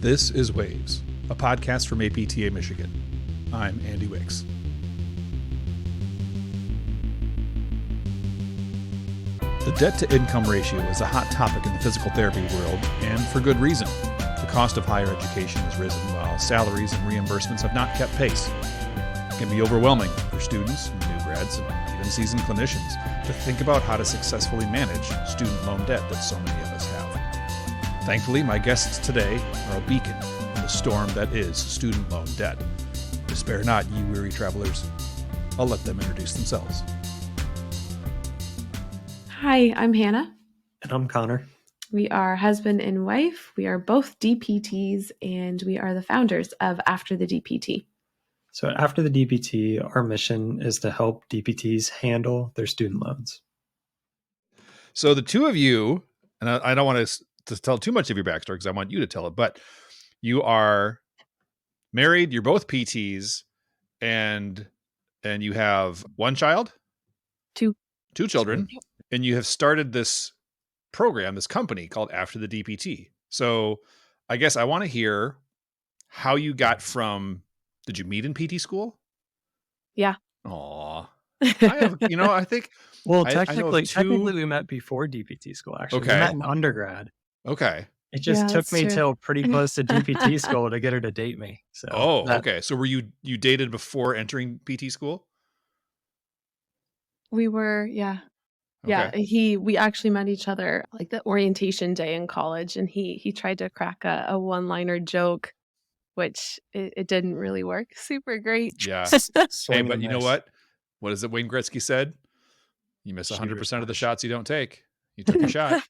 This is Waves, a podcast from APTA Michigan. I'm Andy Wicks. The debt-to-income ratio is a hot topic in the physical therapy world, and for good reason. The cost of higher education has risen while salaries and reimbursements have not kept pace. It can be overwhelming for students, new grads, and even seasoned clinicians to think about how to successfully manage student loan debt that so many of us have. Thankfully, my guests today are a beacon in the storm that is student loan debt. Despair not, ye weary travelers. I'll let them introduce themselves. Hi, I'm Hannah. And I'm Connor. We are husband and wife. We are both DPTs, and we are the founders of After the DPT. So After the DPT, our mission is to help DPTs handle their student loans. So the two of you, and I don't want to tell too much of your backstory because I want you to tell it, but you are married, you're both PTs, and you have one child? Two children. And you have started this program, this company called After the DPT. So I guess I want to hear how you got from, did you meet in PT school? Yeah. Aw. I think. Well, technically we met before DPT school, actually. Okay. We met in undergrad. Okay. It just took me till pretty close to DPT school to get her to date me. So okay. So were you dated before entering PT school? We were, yeah. Okay. Yeah, we actually met each other like the orientation day in college, and he tried to crack a one-liner joke, which it didn't really work super great. Yeah. Hey, but you know what? What is it Wayne Gretzky said? You miss 100% of the shots you don't take. You took a shot,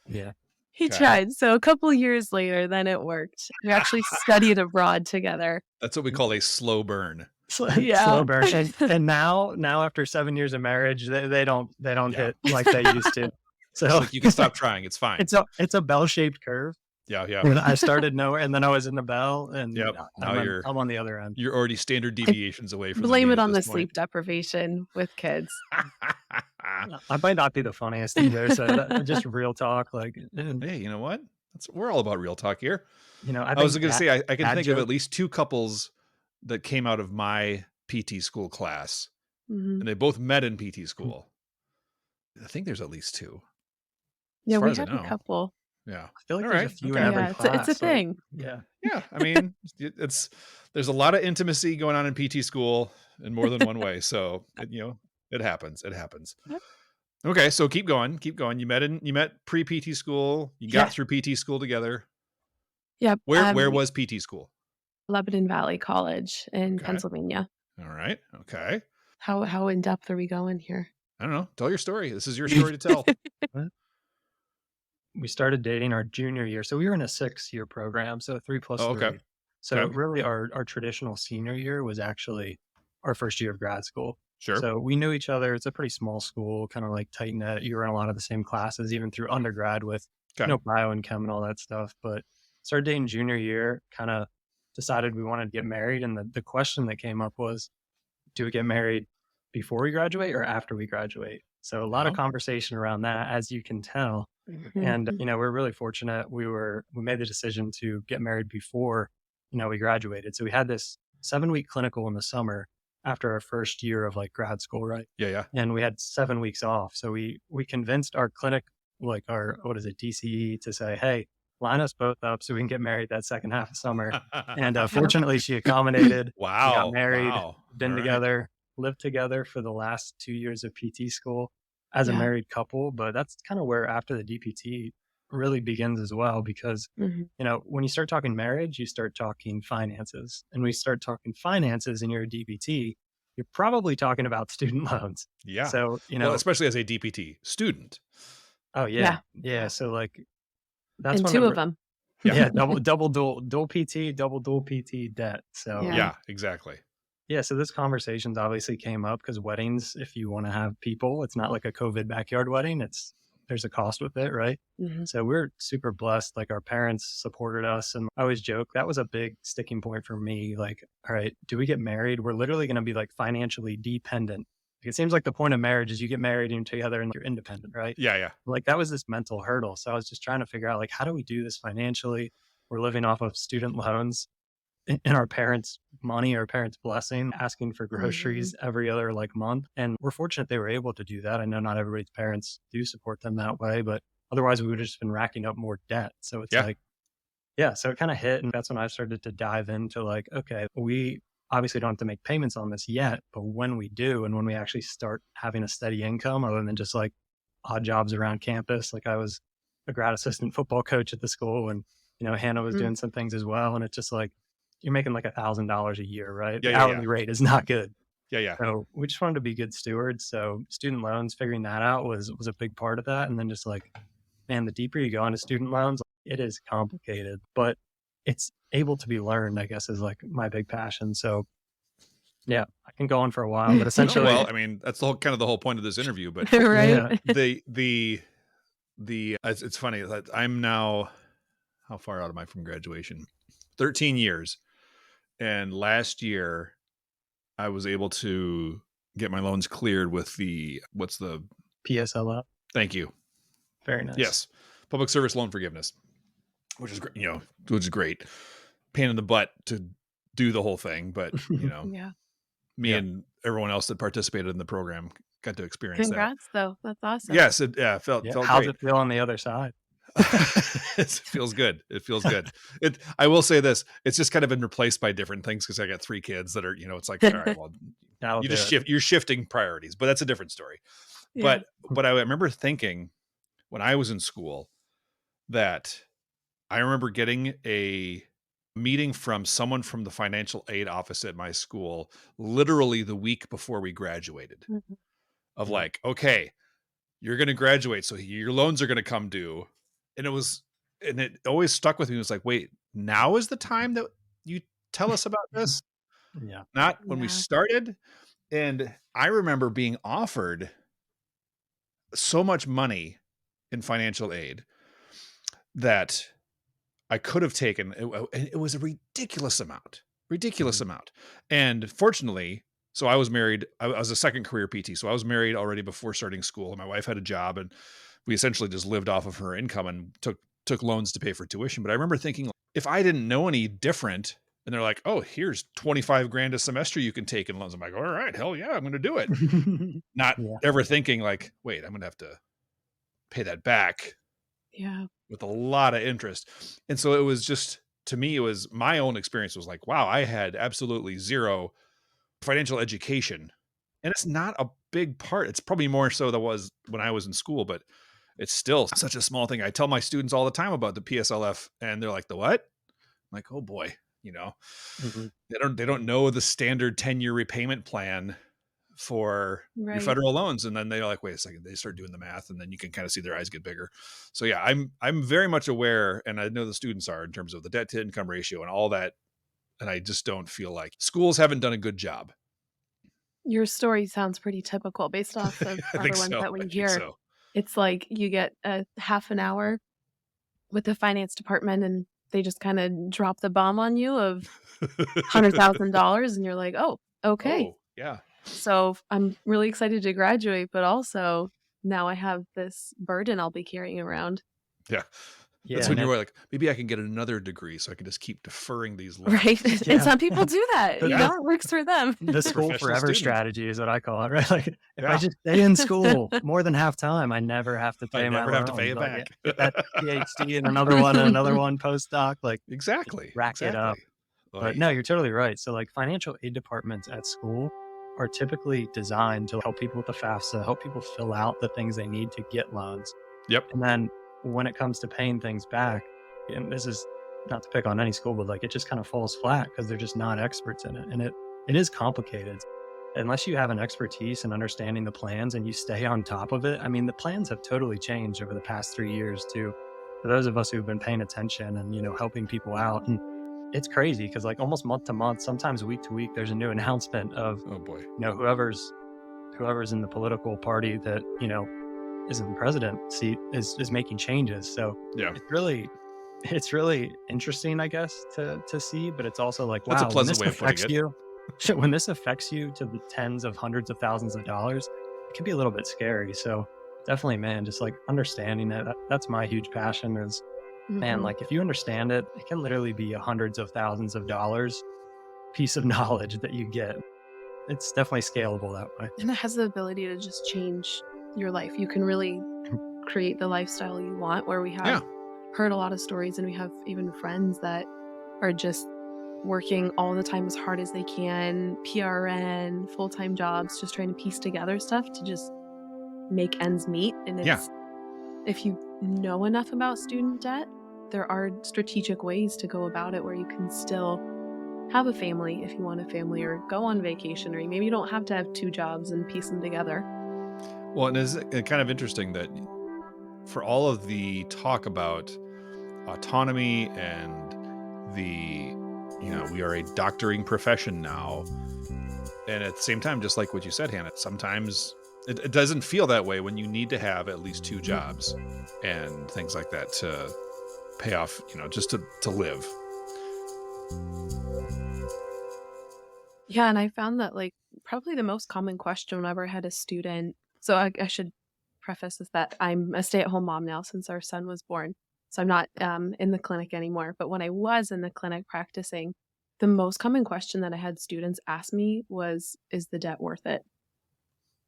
Yeah. He tried. So a couple of years later, then it worked. We actually studied abroad together. That's what we call a slow burn. Slow burn. And now after 7 years of marriage, they don't hit like they used to. So it's like you can stop trying. It's fine. It's a bell-shaped curve. Yeah. When I started nowhere, and then I was in the bell, and now I'm on the other end. You're already standard deviations away from. Blame it on the sleep deprivation with kids. I might not be the funniest either, so just real talk. Like, hey, you know what? We're all about real talk here. I was going to say I can think of at least two couples that came out of my PT school class, and they both met in PT school. I think there's at least two. Yeah, we had a couple. Yeah, I feel like there's a few in every class. It's a thing. Yeah. I mean, there's a lot of intimacy going on in PT school in more than one way. So it happens. Yep. Okay, so keep going. You met pre PT school. You got through PT school together. Yep. Where was PT school? Lebanon Valley College in Pennsylvania. All right. Okay. How in depth are we going here? I don't know. Tell your story. This is your story to tell. We started dating our junior year. So we were in a 6-year program. So 3 plus 3. Okay. So really our traditional senior year was actually our first year of grad school. Sure. So we knew each other. It's a pretty small school, kind of like tight knit. You were in a lot of the same classes, even through undergrad with bio and chem and all that stuff. But started dating junior year, kind of decided we wanted to get married. And the question that came up was, do we get married before we graduate or after we graduate? So a lot of conversation around that, as you can tell. Mm-hmm. And, we're really fortunate. We made the decision to get married before, we graduated. So we had this 7-week clinical in the summer after our first year of like grad school, right? Yeah. And we had 7 weeks off. So we convinced our clinic, like our, DCE, to say, hey, line us both up so we can get married that second half of summer. And fortunately, she accommodated. Wow. We got married, been All together, lived together for the last 2 years of PT school as a married couple. But that's kind of where After the DPT really begins as well, because, when you start talking marriage, you start talking finances. And when you start talking finances and you're a DPT, you're probably talking about student loans. Yeah. So, especially as a DPT student. Oh, yeah. Yeah. So like, that's and two of them. Yeah. double dual PT, double dual PT debt. So yeah, exactly. Yeah. So this conversations obviously came up because weddings, if you want to have people, it's not like a COVID backyard wedding. There's a cost with it, right? Mm-hmm. So we're super blessed. Like our parents supported us. And I always joke, that was a big sticking point for me. Like, all right, do we get married? We're literally going to be like financially dependent. Like, it seems like the point of marriage is you get married and you're together and you're independent, right? Yeah. Like that was this mental hurdle. So I was just trying to figure out like, how do we do this financially? we're living off of student loans and our parents' money, our parents' blessing, asking for groceries every other like month. And we're fortunate they were able to do that. I know not everybody's parents do support them that way, but otherwise we would have just been racking up more debt. So it's like, yeah, so it kind of hit. And that's when I started to dive into like, okay, we obviously don't have to make payments on this yet, but when we do, and when we actually start having a steady income other than just like odd jobs around campus, like I was a grad assistant football coach at the school, and, you know, Hannah was doing some things as well. And it's just like, you're making like $1,000 a year, right? The hourly rate is not good. So we just wanted to be good stewards. So student loans, figuring that out was a big part of that. And then just like, man, the deeper you go into student loans, it is complicated, but it's able to be learned, I guess, is like my big passion. So yeah, I can go on for a while, but essentially, well, I mean, that's the whole kind of the whole point of this interview. But right, it's funny that I'm now, how far out am I from graduation? 13 years. And last year I was able to get my loans cleared with what's the PSLF. Thank you. Very nice. Yes. Public service loan forgiveness, which is great, which is great. Pain in the butt to do the whole thing. But, me and everyone else that participated in the program got to experience Congrats, though. That's awesome. Yes. It felt How's great. it feel on the other side? It feels good. It feels good. I will say this, it's just kind of been replaced by different things because I got 3 kids that are, it's like, all right, well, you're shifting priorities, but that's a different story. But I remember thinking when I was in school that I remember getting a meeting from someone from the financial aid office at my school, literally the week before we graduated, of like, okay, you're going to graduate, so your loans are going to come due. And it always stuck with me. It was like, wait, now is the time that you tell us about this? Not when we started. And I remember being offered so much money in financial aid that I could have taken. It was a ridiculous amount. And fortunately, so I was married. I was a second career PT. So I was married already before starting school. And my wife had a job, and we essentially just lived off of her income and took loans to pay for tuition. But I remember thinking, if I didn't know any different, and they're like, oh, here's 25 grand a semester you can take in loans. I'm like, all right, hell yeah, I'm going to do it. Not ever thinking like, wait, I'm going to have to pay that back. With a lot of interest. And so it was just, to me, it was my own experience was like, wow, I had absolutely zero financial education. And it's not a big part. It's probably more so than it was when I was in school, but it's still such a small thing. I tell my students all the time about the PSLF, and they're like, the what? I'm like, oh boy, they don't know the standard 10-year repayment plan for your federal loans. And then they're like, wait a second, they start doing the math, and then you can kind of see their eyes get bigger. So yeah, I'm very much aware, and I know the students are, in terms of the debt to income ratio and all that. And I just don't feel like schools haven't done a good job. Your story sounds pretty typical based off of other ones that we hear. So. It's like you get a half an hour with the finance department, and they just kind of drop the bomb on you of $100,000, and you're like, oh, okay. Oh, yeah. So I'm really excited to graduate, but also now I have this burden I'll be carrying around. Yeah. That's when you're like, maybe I can get another degree so I can just keep deferring these loans. Right. And some people do that. It works for them. The school forever strategy is what I call it, right? Like if I just stay in school more than half time, I never have to pay my loan. Have to pay it back. Get that PhD and another one postdoc, like rack it up. But no, you're totally right. So like financial aid departments at school are typically designed to help people with the FAFSA, help people fill out the things they need to get loans. Yep. And then when it comes to paying things back, and this is not to pick on any school, but like it just kind of falls flat because they're just not experts in it. And it is complicated. Unless you have an expertise in understanding the plans and you stay on top of it. I mean, the plans have totally changed over the past 3 years too. For those of us who've been paying attention and, helping people out. And it's crazy because like almost month to month, sometimes week to week, there's a new announcement of, oh boy, whoever's in the political party that, is in the president seat is making changes. So yeah, it's really interesting, I guess, to see, but it's also like, wow, that's a pleasant way of putting it. When this affects you to the tens of hundreds of thousands of dollars, it can be a little bit scary. So definitely, man, just like understanding that that's my huge passion is man, like if you understand it, it can literally be hundreds of thousands of dollars piece of knowledge that you get. It's definitely scalable that way. And it has the ability to just change your life. You can really create the lifestyle you want, where we have heard a lot of stories, and we have even friends that are just working all the time as hard as they can, PRN, full-time jobs, just trying to piece together stuff to just make ends meet. And it's, if you know enough about student debt, there are strategic ways to go about it where you can still have a family if you want a family, or go on vacation, or maybe you don't have to have 2 jobs and piece them together. Well, and it's kind of interesting that for all of the talk about autonomy and the, we are a doctoring profession now, and at the same time, just like what you said, Hannah, sometimes it doesn't feel that way when you need to have at least 2 jobs and things like that to pay off, just to live. Yeah, and I found that like probably the most common question whenever I had a student, so I should preface this that I'm a stay-at-home mom now since our son was born. So I'm not in the clinic anymore. But when I was in the clinic practicing, the most common question that I had students ask me was, is the debt worth it?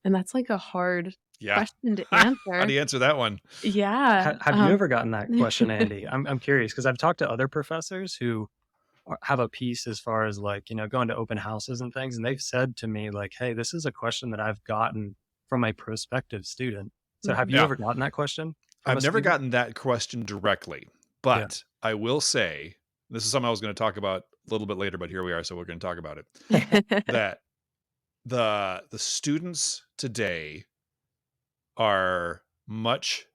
And that's like a hard question to answer. How do you answer that one? Yeah. Have you ever gotten that question, Andy? I'm curious because I've talked to other professors who have a piece as far as like, going to open houses and things. And they've said to me like, hey, this is a question that I've gotten from a prospective student. So have you ever gotten that question? I've never gotten that question directly, but I will say, this is something I was going to talk about a little bit later, but here we are. So we're going to talk about it. That the students today are much,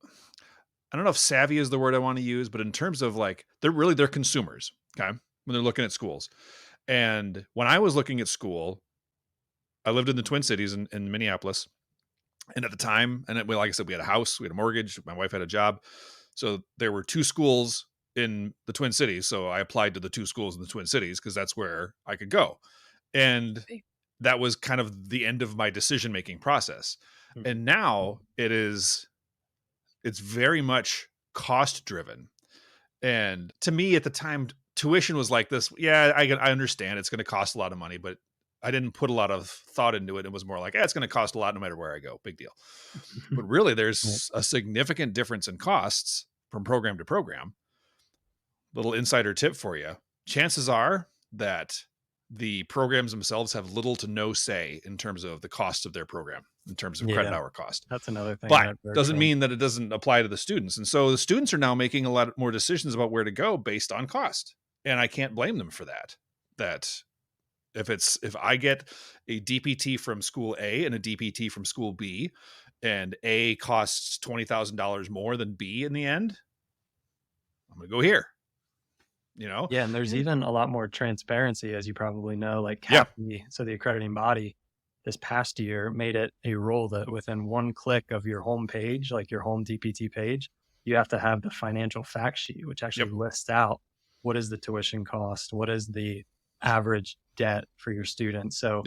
I don't know if savvy is the word I want to use, but in terms of like, they're consumers. Okay. When they're looking at schools. And when I was looking at school, I lived in the Twin Cities in Minneapolis. And at the time, like I said, we had a house, we had a mortgage, my wife had a job. So there were 2 schools in the Twin Cities. So I applied to the 2 schools in the Twin Cities because that's where I could go. And that was kind of the end of my decision-making process. Mm-hmm. And now it's very much cost-driven. And to me at the time, tuition was like this. Yeah, I understand it's going to cost a lot of money, but I didn't put a lot of thought into it. It was more like, it's going to cost a lot no matter where I go. Big deal. But really, there's a significant difference in costs from program to program. Little insider tip for you. Chances are that the programs themselves have little to no say in terms of the cost of their program, in terms of credit hour cost. That's another thing. But doesn't mean that it doesn't apply to the students. And so the students are now making a lot more decisions about where to go based on cost. And I can't blame them for that. That if I get a DPT from school A and a DPT from school B, and A costs $20,000 more than B in the end, I'm going to go here. Yeah, and there's even a lot more transparency, as you probably know. Like CAPI, so the accrediting body, this past year made it a rule that within one click of your home page, like your home DPT page, you have to have the financial fact sheet, which actually lists out what is the tuition cost, what is the average debt for your students. So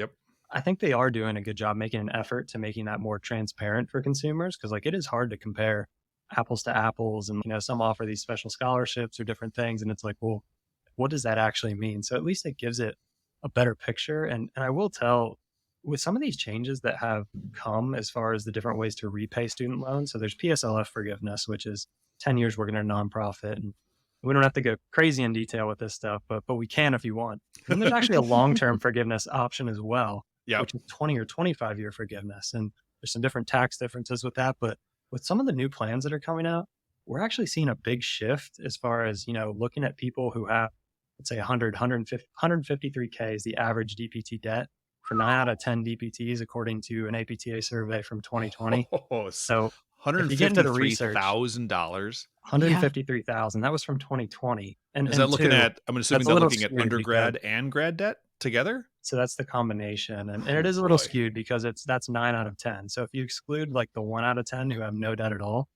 I think they are doing a good job making an effort to making that more transparent for consumers, because like it is hard to compare apples to apples, and some offer these special scholarships or different things, and it's like, well, what does that actually mean? So at least it gives it a better picture. And I will tell, with some of these changes that have come as far as the different ways to repay student loans, so there's PSLF forgiveness, which is 10 years working at a nonprofit, and we don't have to go crazy in detail with this stuff, but we can if you want. And there's actually a long-term forgiveness option as well, which is 20 or 25-year forgiveness. And there's some different tax differences with that. But with some of the new plans that are coming out, we're actually seeing a big shift as far as, looking at people who have, let's say 153K is the average DPT debt for 9 out of 10 DPTs, according to an APTA survey from 2020. So $153,000. $153,000. That was from 2020. And is that looking at? I'm assuming they're looking at undergrad and grad debt together. So that's the combination, and it is a little skewed because that's 9 out of 10. So if you exclude like the 1 out of 10 who have no debt at all,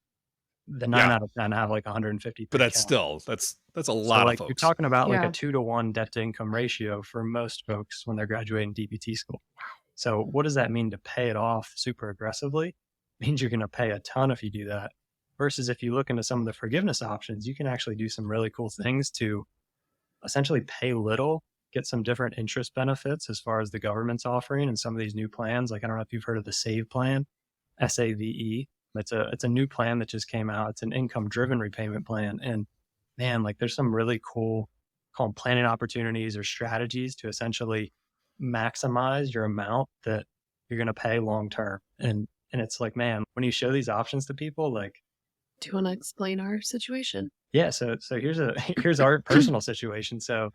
the 9 out of 10 have like 150. But that's still that's a lot of folks. You're talking about like a 2-to-1 debt to income ratio for most folks when they're graduating DPT school. Wow. So what does that mean to pay it off super aggressively? It means you're going to pay a ton if you do that. Versus if you look into some of the forgiveness options, you can actually do some really cool things to essentially pay little, get some different interest benefits as far as the government's offering and some of these new plans. Like, I don't know if you've heard of the SAVE plan, SAVE. It's a new plan that just came out. It's an income driven repayment plan. And man, like there's some really cool called planning opportunities or strategies to essentially maximize your amount that you're going to pay long term. And it's like, man, when you show these options to people, like, do you want to explain our situation? Yeah. So here's our personal situation. So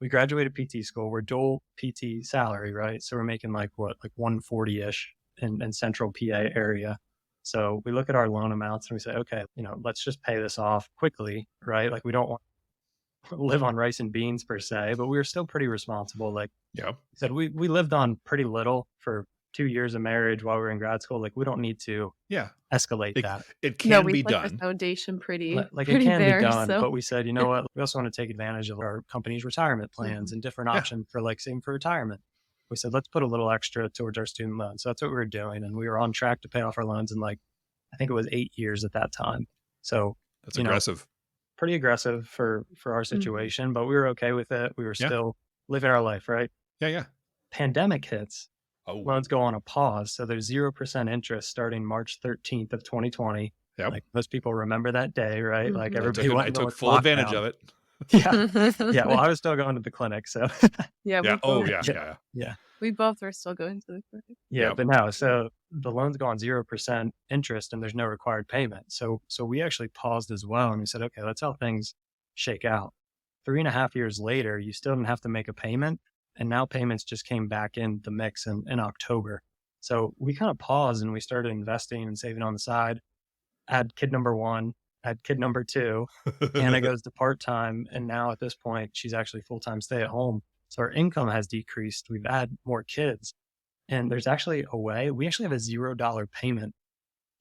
we graduated PT school. We're dual PT salary, right? So we're making like 140-ish in central PA area. So we look at our loan amounts and we say, okay, let's just pay this off quickly, right? Like we don't want to live on rice and beans per se, but we were still pretty responsible. Like, yeah, said we lived on pretty little for 2 years of marriage while we were in grad school. Like we don't need to escalate that. It can be done. The foundation pretty it can bare, be done. So. But we said, you know what? We also want to take advantage of our company's retirement plans and different options for like saving for retirement. We said, let's put a little extra towards our student loans. So that's what we were doing. And we were on track to pay off our loans in like, I think it was 8 years at that time. So that's aggressive. Pretty aggressive for our situation, but we were okay with it. We were still living our life, right? Yeah. Pandemic hits. Loans go on a pause. So there's 0% interest starting March 13th of 2020. Yep. Like most people remember that day, right? Like everybody I took full advantage of it. Yeah. Well, I was still going to the clinic. So yeah. Yeah. We both were still going to the clinic. Yeah. But no, so the loans go on 0% interest and there's no required payment. So we actually paused as well. And we said, okay, that's how things shake out. 3.5 years later, you still didn't have to make a payment. And now payments just came back in the mix in October. So we kind of paused and we started investing and saving on the side. Add kid number 1, add kid number 2. Anna goes to part-time. And now at this point, she's actually full-time stay at home. So our income has decreased. We've had more kids. And there's actually a way, we actually have a $0 payment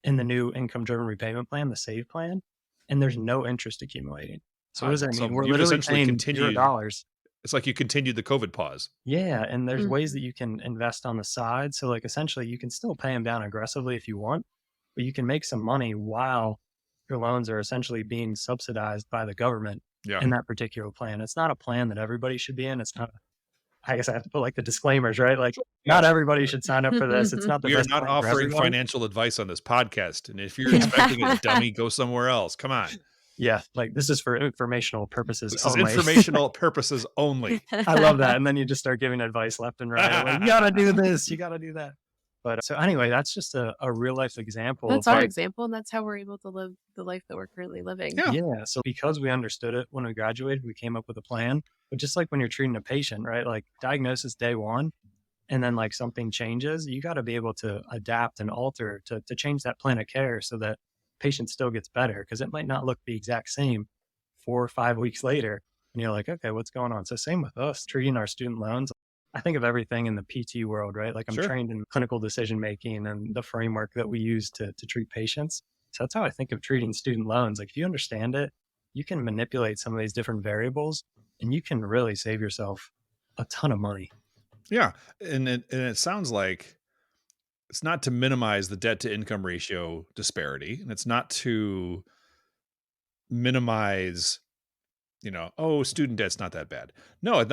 in the new income-driven repayment plan, the SAVE plan. And there's no interest accumulating. So what does that mean? We're literally paying $0. It's like you continued the COVID pause. Yeah. And there's ways that you can invest on the side. So like essentially you can still pay them down aggressively if you want, but you can make some money while your loans are essentially being subsidized by the government in that particular plan. It's not a plan that everybody should be in. It's not, I guess I have to put like the disclaimers, right? Like not everybody should sign up for this. It's not the We are best not offering financial advice on this podcast. And if you're expecting a dummy, go somewhere else. Come on. Yeah, like this is for informational purposes This is informational purposes only. I love that. And then you just start giving advice left and right. Like, you got to do this, you got to do that. But so anyway, that's just a real life example. That's our example. And that's how we're able to live the life that we're currently living. Yeah. So because we understood it when we graduated, we came up with a plan. But just like when you're treating a patient, right? Like diagnosis day 1, and then like something changes, you got to be able to adapt and alter to change that plan of care so that patient still gets better, because it might not look the exact same 4 or 5 weeks later. And you're like, okay, what's going on? So same with us treating our student loans. I think of everything in the PT world, right? Like I'm trained in clinical decision-making and the framework that we use to treat patients. So that's how I think of treating student loans. Like if you understand it, you can manipulate some of these different variables and you can really save yourself a ton of money. Yeah. And it sounds like it's not to minimize the debt to income ratio disparity. And it's not to minimize, student debt's not that bad. No,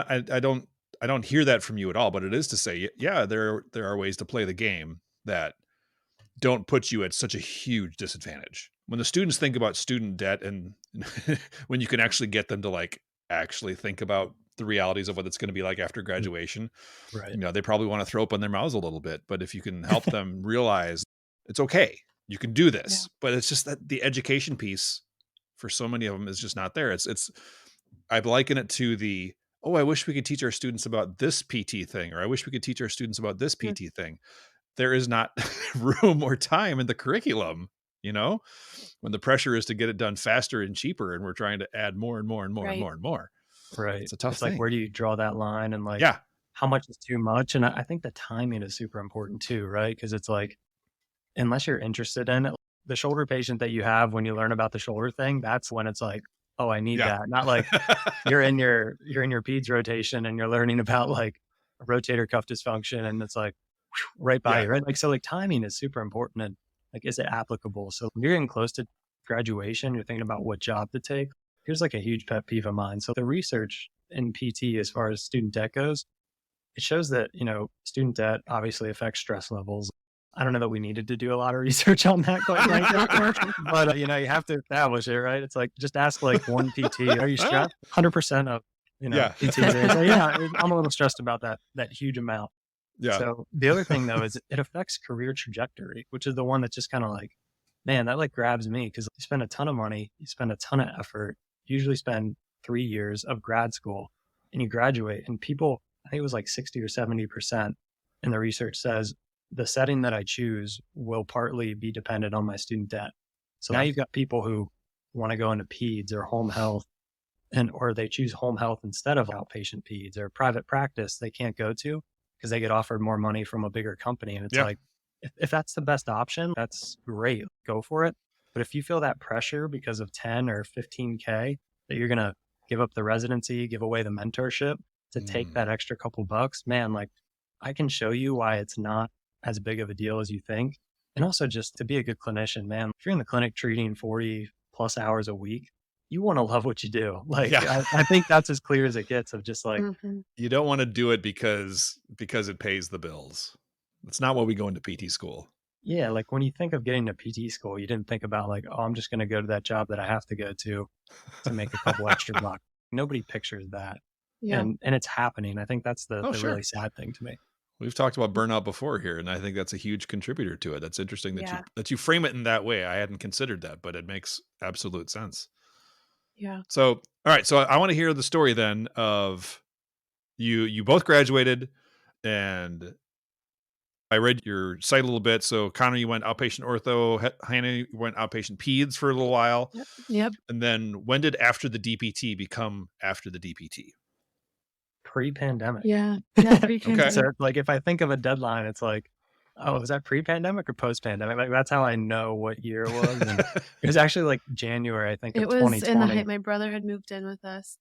I don't hear that from you at all, but it is to say, there are ways to play the game that don't put you at such a huge disadvantage. When the students think about student debt and when you can actually get them to like actually think about the realities of what it's going to be like after graduation, right? They probably want to throw up on their mouths a little bit, but if you can help them realize it's okay, you can do this, but it's just that the education piece for so many of them is just not there. It's I liken it to I wish we could teach our students about this PT thing, or I wish we could teach our students about this PT thing. There is not room or time in the curriculum, when the pressure is to get it done faster and cheaper, and we're trying to add more and more and more and more and more. Right. It's a tough thing. Like, where do you draw that line? And like, how much is too much? And I think the timing is super important too, right? Because it's like, unless you're interested in it, the shoulder patient that you have when you learn about the shoulder thing, that's when it's like, oh, I need that. Not like you're in your peds rotation and you're learning about like a rotator cuff dysfunction and it's like right by you, right? Like, so like timing is super important and like, is it applicable? So when you're getting close to graduation, you're thinking about what job to take. Here's like a huge pet peeve of mine. So the research in PT, as far as student debt goes, it shows that, student debt obviously affects stress levels. I don't know that we needed to do a lot of research on that, quite frankly. But, you have to establish it, right? It's like, just ask like one PT, are you stressed? 100% of, PTs. Yeah, I'm a little stressed about that huge amount. Yeah. So the other thing though, is it affects career trajectory, which is the one that's just kind of like, man, that like grabs me, because you spend a ton of money, you spend a ton of effort, you usually spend 3 years of grad school, and you graduate, and people, I think it was like 60 or 70%. And the research says the setting that I choose will partly be dependent on my student debt. So now you've got people who want to go into peds or home health, or they choose home health instead of outpatient peds, or private practice they can't go to because they get offered more money from a bigger company. And it's like, if that's the best option, that's great. Go for it. But if you feel that pressure because of 10 or 15K that you're going to give up the residency, give away the mentorship to take that extra couple bucks, man, like I can show you why it's not as big of a deal as you think. And also just to be a good clinician, man, if you're in the clinic treating 40 plus hours a week, you want to love what you do. Like, I think that's as clear as it gets, of just like, you don't want to do it because it pays the bills. It's not what we go into PT school. Yeah. Like when you think of getting to PT school, you didn't think about like, oh, I'm just going to go to that job that I have to go to make a couple extra bucks. Nobody pictures that. Yeah. And it's happening. I think that's the really sad thing to me. We've talked about burnout before here, and I think that's a huge contributor to it. That's interesting that you frame it in that way. I hadn't considered that, but it makes absolute sense. Yeah. So, all right. So I want to hear the story then of you both graduated, and I read your site a little bit. So Connor, you went outpatient ortho. Hannah, you went outpatient peds for a little while. Yep. And then when did After the DPT become After the DPT? Pre-pandemic. Yeah. Pre-pandemic. Okay. So like if I think of a deadline, it's like, oh, is that pre-pandemic or post-pandemic? Like that's how I know what year it was. And it was actually like January, I think, of 2020. It was in the height. My brother had moved in with us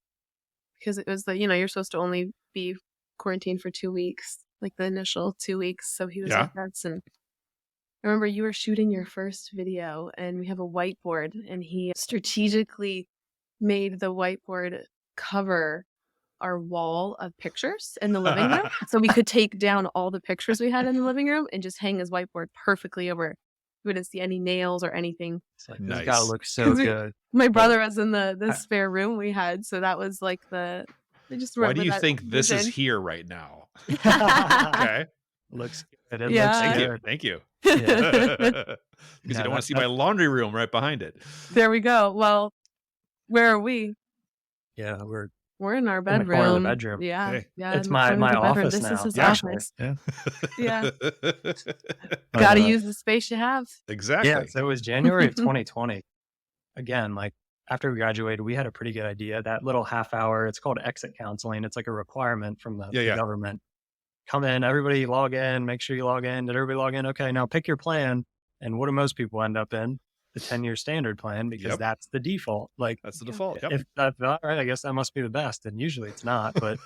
because it was you're supposed to only be quarantined for 2 weeks, like the initial 2 weeks. So he was with us, and I remember you were shooting your first video, and we have a whiteboard, and he strategically made the whiteboard cover our wall of pictures in the living room. So we could take down all the pictures we had in the living room and just hang his whiteboard perfectly over. We wouldn't see any nails or anything. It's like, this guy looks so good. My brother was in the spare room we had. So that was like I just remember. Why do you think this is here right now? Okay. Looks good. It looks good. Thank you. Because you don't want to see my laundry room right behind it. There we go. Well, where are we? Yeah, we're in our bedroom. In the corner of the bedroom. Yeah. Hey. Yeah. It's my office this now. Is his office. Yeah. Yeah. Got to use the space you have. Exactly. Yeah. So it was January of 2020. Again, like after we graduated, we had a pretty good idea. That little half hour, it's called exit counseling. It's like a requirement from the government. Come in, everybody log in, make sure you log in. Did everybody log in? Okay, now pick your plan. And what do most people end up in? The 10-year standard plan, because that's the default. Like that's the default. If that's not right, I guess that must be the best. And usually it's not, but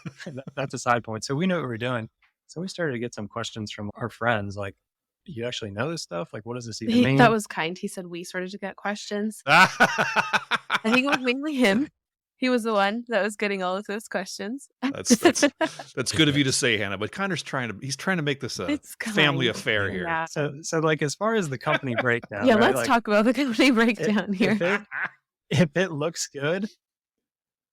that's a side point. So we know what we're doing. So we started to get some questions from our friends, like, you actually know this stuff? Like, what does this even mean? That was kind. He said we started to get questions. I think it was mainly him. He was the one that was getting all of those questions. That's good of you to say, Hannah. But Connor's trying to make this a family affair here. Yeah. So like as far as the company breakdown. Yeah, right? let's talk about the company breakdown here. If it looks good,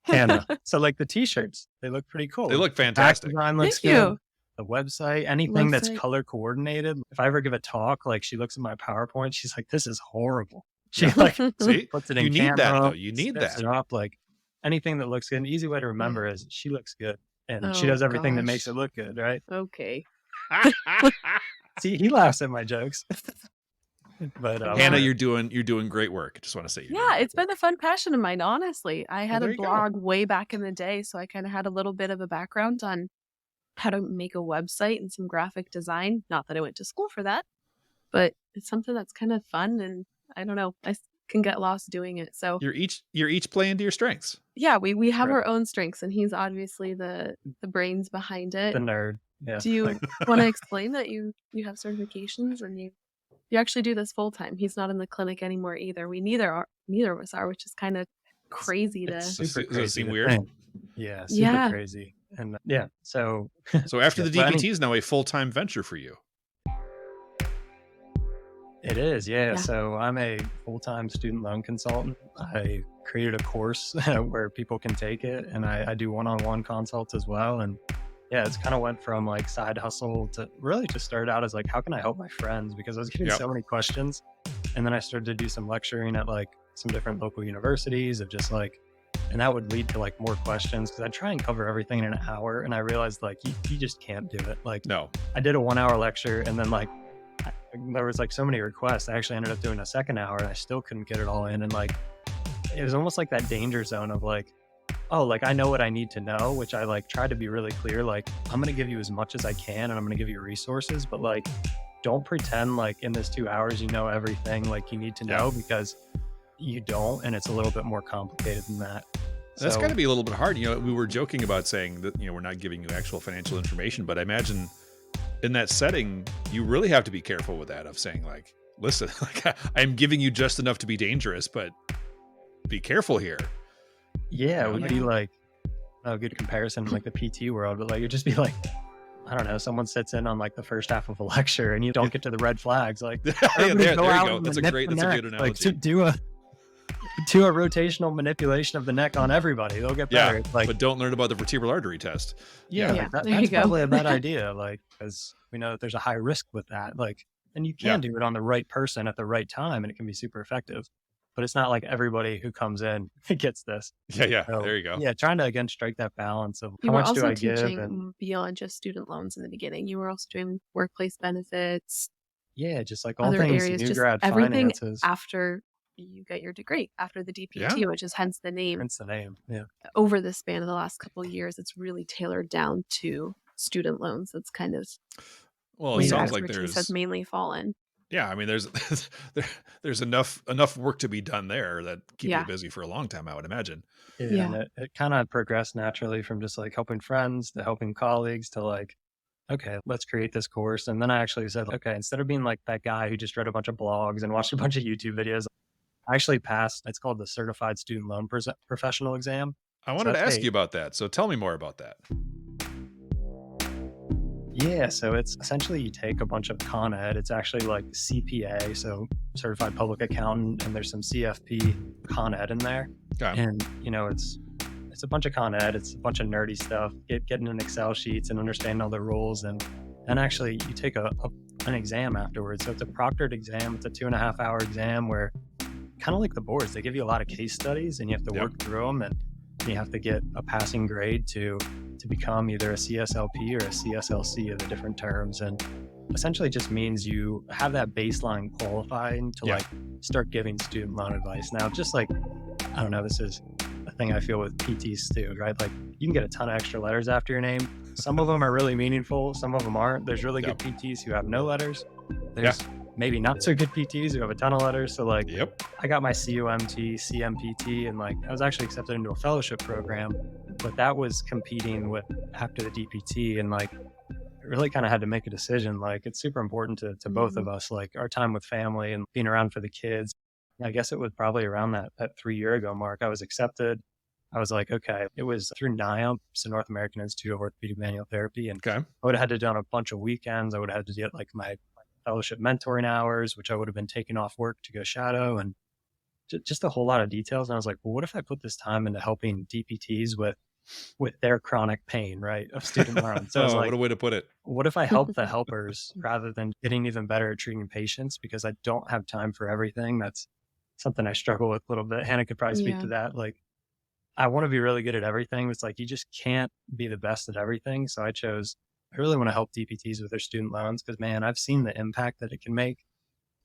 Hannah. So like the t-shirts, they look pretty cool. They look fantastic. Design looks good. The website, anything that's color coordinated. If I ever give a talk, like she looks at my PowerPoint, she's like, "This is horrible." She like puts it in. You need camera, that though. You need that. It up, like anything that looks good. An easy way to remember is she looks good, and she does everything that makes it look good, right? Okay. See, he laughs at my jokes. But Hannah, you're doing great work. I just want to say. Yeah, it's been a fun passion of mine. Honestly, I had a blog way back in the day, so I kind of had a little bit of a background on how to make a website and some graphic design. Not that I went to school for that, but it's something that's kind of fun, and I don't know, I can get lost doing it. So you're each playing to your strengths. Yeah, we have our own strengths, and he's obviously the brains behind it. The nerd. Yeah. Do you want to explain that you have certifications and you You actually do this full time. He's not in the clinic anymore either. Neither of us are, which is kind of crazy to. Super Does it seem weird? Think. Yeah, super crazy. And so After the DPT is now a full-time venture for you. It is, yeah. So I'm a full-time student loan consultant. I created a course where people can take it, and I do one-on-one consults as well. And yeah, it's kind of went from like side hustle to really just started out as like, how can I help my friends? Because I was getting so many questions. And then I started to do some lecturing at like some different local universities of just like, and that would lead to like more questions because I try and cover everything in an hour. And I realized like, you just can't do it. Like, no, I did a 1 hour lecture, and then like, there was like so many requests. I actually ended up doing a second hour, and I still couldn't get it all in. And like, it was almost like that danger zone of like, oh, like I know what I need to know, which I like tried to be really clear. Like, I'm going to give you as much as I can, and I'm going to give you resources, but like, don't pretend like in this 2 hours, you know everything like you need to know, because you don't. And it's a little bit more complicated than that. That's got to be a little bit hard. You know, we were joking about saying that, you know, we're not giving you actual financial information, but I imagine in that setting, you really have to be careful with that, of saying like, listen, like I'm giving you just enough to be dangerous, but be careful here. Yeah, it would be like a good comparison, like the PT world, but like it'd just be like, I don't know, someone sits in on like the first half of a lecture and you don't get to the red flags. Like, there you go. That's a good analogy. Like, do a rotational manipulation of the neck on everybody. They'll get better. Yeah, like, but don't learn about the vertebral artery test. That's probably a bad idea. Like, because we know that there's a high risk with that. Like, and you can do it on the right person at the right time, and it can be super effective. But it's not like everybody who comes in gets this. Yeah. So, there you go. Yeah, trying to again strike that balance of how much do I give. You were also teaching beyond just student loans in the beginning. You were also doing workplace benefits. Yeah, just like all other things areas, new just grad everything finances. After you get your degree, after the DPT, which is hence the name. Hence the name. Yeah. Over the span of the last couple of years, it's really tailored down to student loans. That's kind of well, it sounds like has mainly fallen. Yeah, I mean, there's enough work to be done there that keep you busy for a long time, I would imagine. Yeah. And it kind of progressed naturally from just like helping friends to helping colleagues to like, okay, let's create this course. And then I actually said, okay, instead of being like that guy who just read a bunch of blogs and watched a bunch of YouTube videos, I actually passed, it's called the Certified Student Loan Professional Exam. I wanted to ask you about that. So tell me more about that. Yeah, so it's essentially you take a bunch of Con Ed. It's actually like CPA, so Certified Public Accountant, and there's some CFP Con Ed in there. Okay. And, you know, it's a bunch of Con Ed. It's a bunch of nerdy stuff, getting in Excel sheets and understanding all the rules. And actually you take an exam afterwards. So it's a proctored exam. It's a 2.5 hour exam where kind of like the boards, they give you a lot of case studies and you have to work through them, and you have to get a passing grade to become either a CSLP or a CSLC of the different terms. And essentially just means you have that baseline qualifying to like start giving student loan advice. Now, just like, I don't know, this is a thing I feel with PTs too, right? Like you can get a ton of extra letters after your name. Some of them are really meaningful. Some of them aren't. There's really good PTs who have no letters. There's maybe not so good PTs who have a ton of letters. So like, I got my COMT, CMPT, and like I was actually accepted into a fellowship program, but that was competing with After the DPT, and like I really kind of had to make a decision. Like it's super important to both of us, like our time with family and being around for the kids. I guess it was probably around that 3 year ago mark. I was accepted. I was like, okay, it was through NIAMP, so North American Institute of Orthopedic Manual Therapy. And I would have had to done a bunch of weekends. I would have had to get like my fellowship mentoring hours, which I would have been taking off work to go shadow, and just a whole lot of details. And I was like, well, what if I put this time into helping DPTs with their chronic pain, right, of student loans? So I was like, what a way to put it. What if I help the helpers rather than getting even better at treating patients? Because I don't have time for everything. That's something I struggle with a little bit. Hannah could probably speak to that. Like, I want to be really good at everything. It's like, you just can't be the best at everything. So I really want to help DPTs with their student loans, because man, I've seen the impact that it can make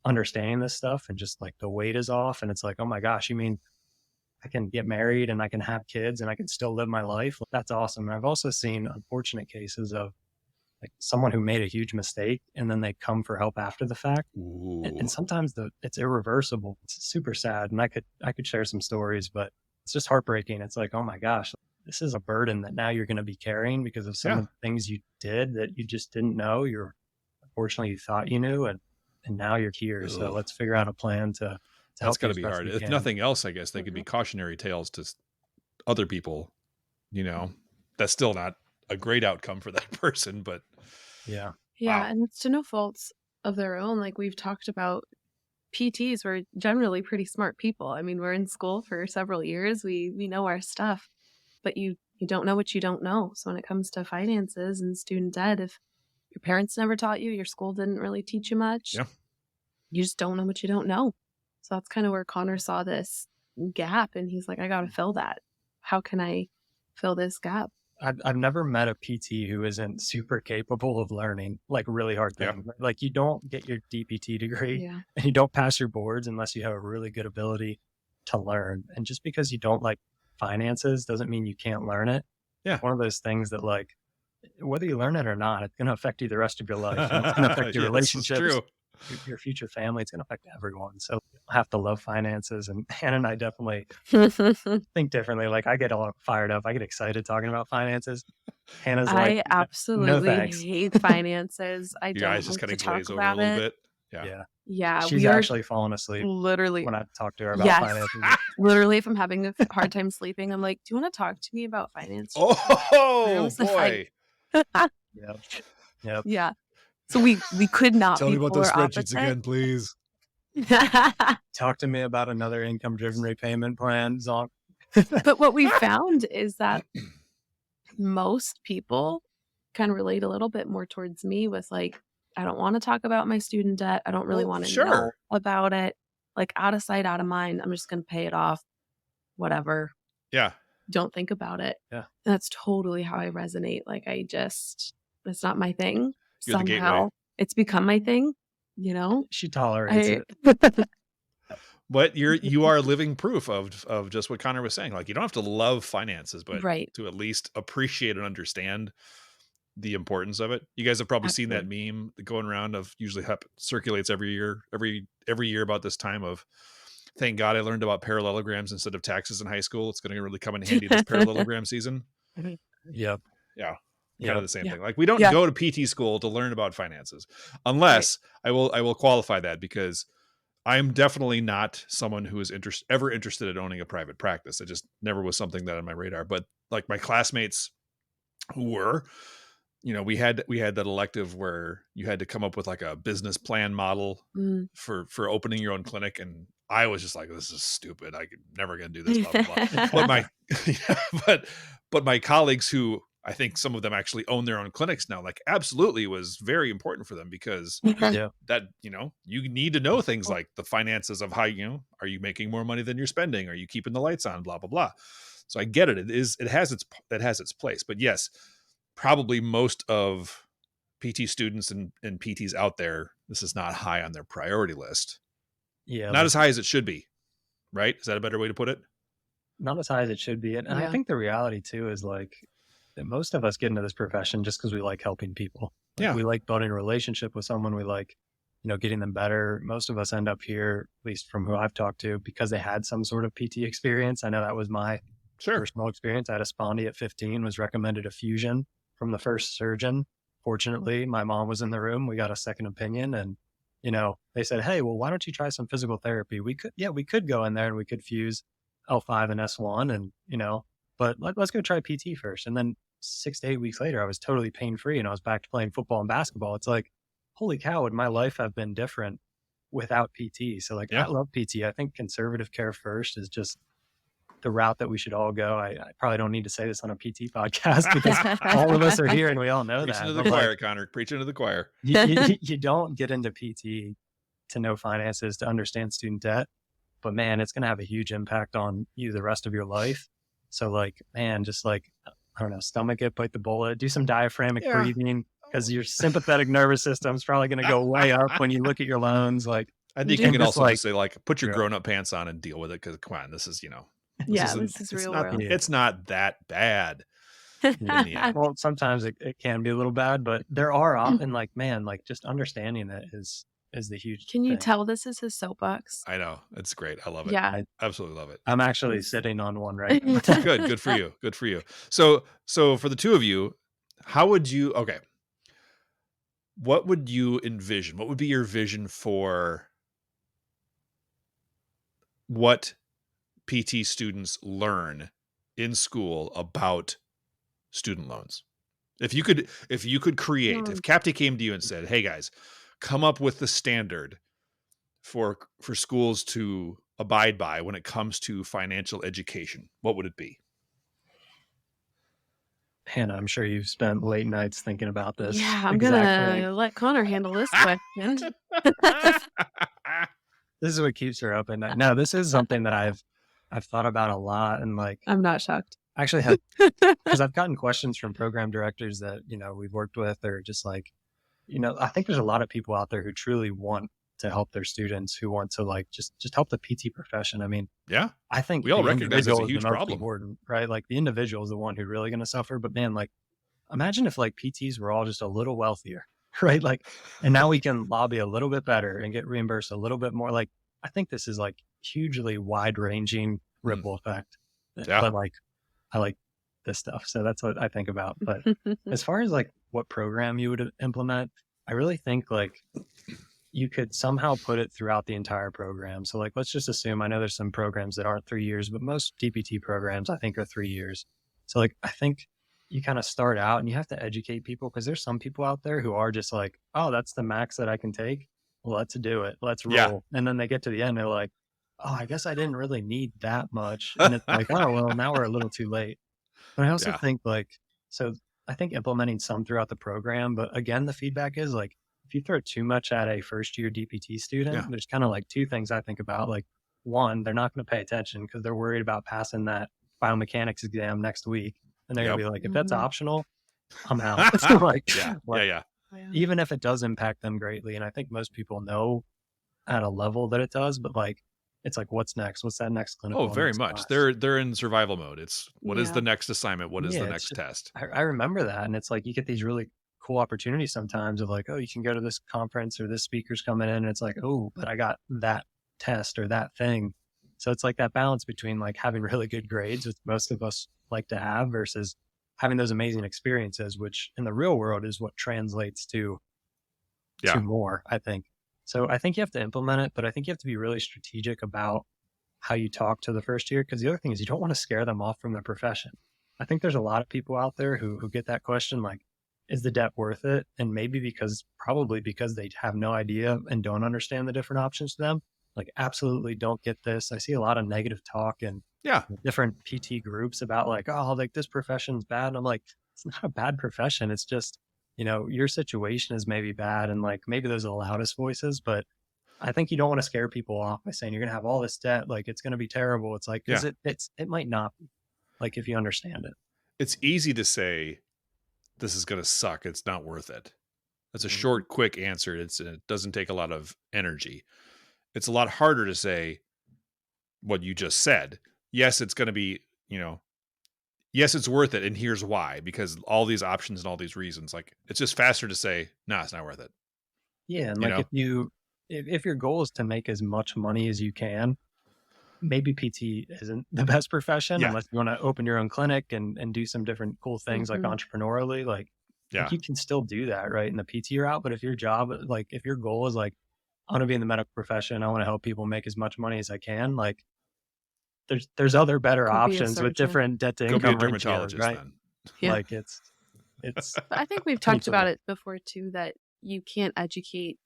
understanding this stuff, and just like the weight is off. And it's like, oh my gosh, you mean I can get married and I can have kids and I can still live my life? That's awesome. And I've also seen unfortunate cases of like someone who made a huge mistake and then they come for help after the fact. And sometimes it's irreversible. It's super sad. And I could share some stories, but it's just heartbreaking. It's like, oh my gosh, this is a burden that now you're going to be carrying because of some of the things you did that you just didn't know. Unfortunately, you thought you knew. And and now you're here. So let's figure out a plan to help. That's got to be hard. If nothing else, I guess they could be cautionary tales to other people. That's still not a great outcome for that person, but yeah. Wow. And it's to no faults of their own. Like we've talked about, PTs were generally pretty smart people. I mean, we're in school for several years. We know our stuff, but you don't know what you don't know. So when it comes to finances and student debt, if your parents never taught you, your school didn't really teach you much, you just don't know what you don't know. So that's kind of where Connor saw this gap, and he's like, I got to fill that. How can I fill this gap? I've never met a PT who isn't super capable of learning like really hard things. Yeah. Like you don't get your DPT degree and you don't pass your boards unless you have a really good ability to learn. And just because you don't like finances doesn't mean you can't learn it. Yeah. One of those things that like, whether you learn it or not, it's going to affect you the rest of your life. It's going to affect your relationships, your future family. It's going to affect everyone. So you have to love finances. And Hannah and I definitely think differently. Like I get all fired up. I get excited talking about finances. Hannah's like, I absolutely hate finances. I don't like just to talk about it. Yeah. She's actually fallen asleep literally when I talk to her about finances. Literally, if I'm having a hard time sleeping, I'm like, do you want to talk to me about finances? Oh boy. Yep. Yeah. So we could not tell be me about those spreadsheets opposite. again, please. Talk to me about another income-driven repayment plan, Zonk. But what we found is that most people can relate a little bit more towards me with like, I don't want to talk about my student debt. I don't really want to know about it. Like out of sight, out of mind. I'm just going to pay it off. Whatever. Yeah. Don't think about it. Yeah. And that's totally how I resonate. Like it's not my thing. You're Somehow it's become my thing, She tolerates it. But you are living proof of just what Connor was saying. Like you don't have to love finances, but to at least appreciate and understand the importance of it. You guys have probably seen that meme going around of usually circulates every year about this time of, thank God I learned about parallelograms instead of taxes in high school. It's going to really come in handy this parallelogram season. Yep. Yeah. Kind of the same thing. Like we don't go to PT school to learn about finances, unless I will qualify that because I'm definitely not someone who is ever interested in owning a private practice. It just never was something that on my radar. But like my classmates who were, we had that elective where you had to come up with like a business plan model for opening your own clinic, and I was just like, this is stupid. I'm never going to do this. Blah, blah, blah. but my colleagues who I think some of them actually own their own clinics now, like absolutely was very important for them because that, you need to know things like the finances of how, are you making more money than you're spending? Are you keeping the lights on? Blah, blah, blah. So I get it. It has its place, but yes, probably most of PT students and PTs out there, this is not high on their priority list. Yeah. Not as high as it should be. Right. Is that a better way to put it? Not as high as it should be. And I think the reality too is like, that most of us get into this profession just because we like helping people. Like we like building a relationship with someone. We like, getting them better. Most of us end up here, at least from who I've talked to, because they had some sort of PT experience. I know that was my personal experience. I had a spondy at 15, was recommended a fusion from the first surgeon. Fortunately, my mom was in the room. We got a second opinion and, they said, hey, well, why don't you try some physical therapy? We could go in there and we could fuse L5 and S1 and, but let's go try PT first. And then 6 to 8 weeks later, I was totally pain-free and I was back to playing football and basketball. It's like, holy cow, would my life have been different without PT? So like, I love PT. I think conservative care first is just the route that we should all go. I probably don't need to say this on a PT podcast because all of us are here and we all know Preaching that. To the choir, Connor. Preaching to the choir. You don't get into PT to know finances, to understand student debt, but man, it's going to have a huge impact on you the rest of your life. So like, man, just like, I don't know, stomach it, bite the bullet, do some diaphragmatic breathing because your sympathetic nervous system is probably going to go way up when you look at your loans. Like, I think you can also just say like, put your grown-up pants on and deal with it because come on, this is, this is real world. It's not that bad. Well, sometimes it can be a little bad, but there are often like, man, like just understanding it is the huge Can you thing. tell this is his soapbox? I know. It's great. I love it. Yeah. I absolutely love it. I'm actually sitting on one right now. Good for you. Good for you. So for the two of you, how would you, what would you envision? What would be your vision for what PT students learn in school about student loans? If you could create, if CAPTE came to you and said, "Hey guys, come up with the standard for schools to abide by when it comes to financial education," what would it be? Hannah, I'm sure you've spent late nights thinking about this. Yeah, I'm gonna let Connor handle this question. This is what keeps her up at night. No, this is something that I've thought about a lot, and like I'm not shocked. Actually have, because I've gotten questions from program directors that, we've worked with, or just like, I think there's a lot of people out there who truly want to help their students, who want to like just help the PT profession. I mean, yeah, I think we all recognize that's a huge problem, important, right? Like the individual is the one who's really going to suffer. But man, like imagine if like PTs were all just a little wealthier, right? Like, and now we can lobby a little bit better and get reimbursed a little bit more. Like, I think this is like hugely wide ranging ripple effect. Yeah. But like, I like this stuff. So that's what I think about. But as far as like what program you would implement, I really think like you could somehow put it throughout the entire program. So like, let's just assume, I know there's some programs that aren't 3 years, but most DPT programs I think are 3 years. So like, I think you kind of start out and you have to educate people, because there's some people out there who are just like, oh, that's the max that I can take. Well, let's do it. Let's roll. Yeah. And then they get to the end, they're like, oh, I guess I didn't really need that much. And it's like, oh, well, now we're a little too late. But I also think like, so I think implementing some throughout the program, but again, the feedback is like, if you throw too much at a first year DPT student, there's kind of like two things I think about. Like one, they're not going to pay attention because they're worried about passing that biomechanics exam next week. And they're going to be like, if that's optional, I'm out. So like, even if it does impact them greatly. And I think most people know at a level that it does, but like, it's like, what's next? What's that next clinical? Oh, very much. Class? They're in survival mode. It's what is the next assignment? What is the next test? I remember that. And it's like, you get these really cool opportunities sometimes of like, oh, you can go to this conference or this speaker's coming in. And it's like, oh, but I got that test or that thing. So it's like that balance between like having really good grades, which most of us like to have, versus having those amazing experiences, which in the real world is what translates to more, I think. So I think you have to implement it, but I think you have to be really strategic about how you talk to the first year. Because the other thing is you don't want to scare them off from their profession. I think there's a lot of people out there who get that question, like, is the debt worth it? And maybe probably because they have no idea and don't understand the different options to them. Like, absolutely don't get this. I see a lot of negative talk and different PT groups about like, oh, like this profession's bad. And I'm like, it's not a bad profession. It's just, your situation is maybe bad. And like, maybe those are the loudest voices, but I think you don't want to scare people off by saying you're going to have all this debt. Like, it's going to be terrible. It's like, it might not be, like, if you understand it. It's easy to say, this is going to suck. It's not worth it. That's a short, quick answer. It doesn't take a lot of energy. It's a lot harder to say what you just said. Yes, it's going to be, yes, it's worth it. And here's why, because all these options and all these reasons, like, it's just faster to say, nah, it's not worth it. Yeah. And like, if your goal is to make as much money as you can, maybe PT isn't the best profession unless you want to open your own clinic and do some different cool things like entrepreneurially, like you can still do that, right, in the PT route. But if your job, like if your goal is like, I want to be in the medical profession, I want to help people make as much money as I can, like there's other better options with different debt to income ratios. Go be a dermatologist, right? Then. Yeah. Like it's I think we've talked about it before too, that you can't educate,